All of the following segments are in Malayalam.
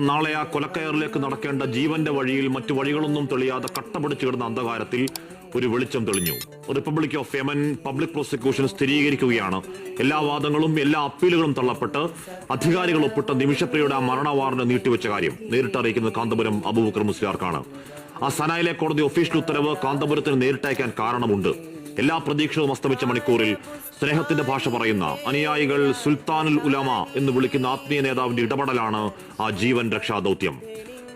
നാളെ ആ കൊലക്കയറിലേക്ക് നടക്കേണ്ട ജീവന്റെ വഴിയിൽ മറ്റു വഴികളൊന്നും തെളിയാതെ കട്ടപിടിച്ചു കിടന്ന അന്ധകാരത്തിൽ ഒരു വെളിച്ചം തെളിഞ്ഞു. Republic of Yemen public prosecution സ്ഥിരീകരിക്കുകയാണ് എല്ലാ വാദങ്ങളും എല്ലാ അപ്പീലുകളും തള്ളപ്പെട്ട് അധികാരികൾ ഒപ്പിട്ട നിമിഷപ്രിയയുടെ ആ മരണ വാറന്റ് നീട്ടിവെച്ച കാര്യം നേരിട്ട് അറിയിക്കുന്നത് കാന്തപുരം അബൂബക്കർ മുസ്ലിയാർക്കാണ്. ആ സനായിലെ കോടതി ഒഫീഷ്യൽ ഉത്തരവ് കാന്തപുരത്തിന് നേരിട്ടയക്കാൻ കാരണമുണ്ട്. എല്ലാ പ്രതീക്ഷകളും അസ്തമിച്ച മണിക്കൂറിൽ സ്നേഹത്തിന്റെ ഭാഷ പറയുന്ന അനുയായികൾ സുൽത്താനുൽ ഉലമ എന്ന് വിളിക്കുന്ന ആത്മീയ നേതാവിന്റെ ഇടപെടലാണ് ആ ജീവൻ രക്ഷാ ദൗത്യം.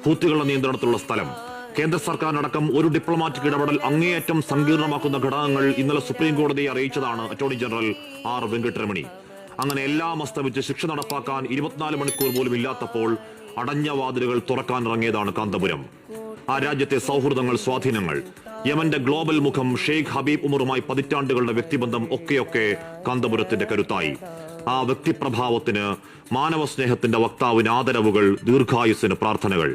ഹൂത്തികളുടെ നിയന്ത്രണത്തിലുള്ള സ്ഥലം, കേന്ദ്ര സർക്കാരിനടക്കം ഒരു ഡിപ്ലോമാറ്റിക് ഇടപെടൽ അങ്ങേയറ്റം സങ്കീർണമാക്കുന്ന ഘടകങ്ങൾ ഇന്നലെ സുപ്രീം കോടതിയെ അറിയിച്ചതാണ് അറ്റോർണി ജനറൽ ആർ വെങ്കട്ടരമണി. അങ്ങനെ എല്ലാം അസ്തമിച്ച് ശിക്ഷ നടപ്പാക്കാൻ 24 മണിക്കൂർ പോലും ഇല്ലാത്തപ്പോൾ അടഞ്ഞ വാതിലുകൾ തുറക്കാനിറങ്ങിയതാണ് കാന്തപുരം. ആ രാജ്യത്തെ സൗഹൃദങ്ങൾ, സ്വാധീനങ്ങൾ, യമന്റെ ഗ്ലോബൽ മുഖം ഷെയ്ഖ് ഹബീബ് ഉമറുമായി പതിറ്റാണ്ടുകളുടെ വ്യക്തിബന്ധം ഒക്കെയൊക്കെ കാന്തപുരത്തിന്റെ കരുത്തായി. ആ വ്യക്തിപ്രഭാവത്തിന്, മാനവ സ്നേഹത്തിന്റെ വക്താവിന് ആദരവുകൾ, ദീർഘായുസ്സിന് പ്രാർത്ഥനകൾ.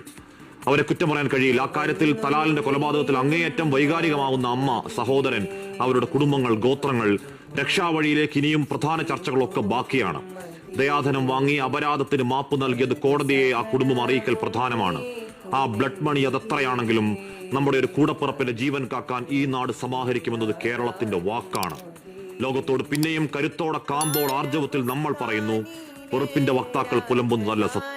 അവരെ കുറ്റം പറയാൻ കഴിയില്ല. അക്കാര്യത്തിൽ തലാലിന്റെ കൊലപാതകത്തിൽ അങ്ങേയറ്റം വൈകാരികമാവുന്ന അമ്മ, സഹോദരൻ, അവരുടെ കുടുംബങ്ങൾ, ഗോത്രങ്ങൾ, രക്ഷാവഴിയിലേക്ക് ഇനിയും പ്രധാന ചർച്ചകളൊക്കെ ബാക്കിയാണ്. ദയാധനം വാങ്ങി അപരാധത്തിന് മാപ്പ് നൽകിയത് കോടതിയെ ആ കുടുംബം അറിയിക്കൽ പ്രധാനമാണ്. ആ ബ്ലഡ് മണി അതെത്രയാണെങ്കിലും നമ്മുടെ ഒരു കൂടപ്പിറപ്പിന്റെ ജീവൻ കാക്കാൻ ഈ നാട് സമാഹരിക്കുമെന്നത് കേരളത്തിന്റെ വാക്കാണ്. ലോകത്തോട് പിന്നെയും കരുത്തോടെ കാമ്പോൾ ആർജവത്തിൽ നമ്മൾ പറയുന്നു, വെറുപ്പിന്റെ വക്താക്കൾ പുലമ്പുന്നതല്ല സത്യം.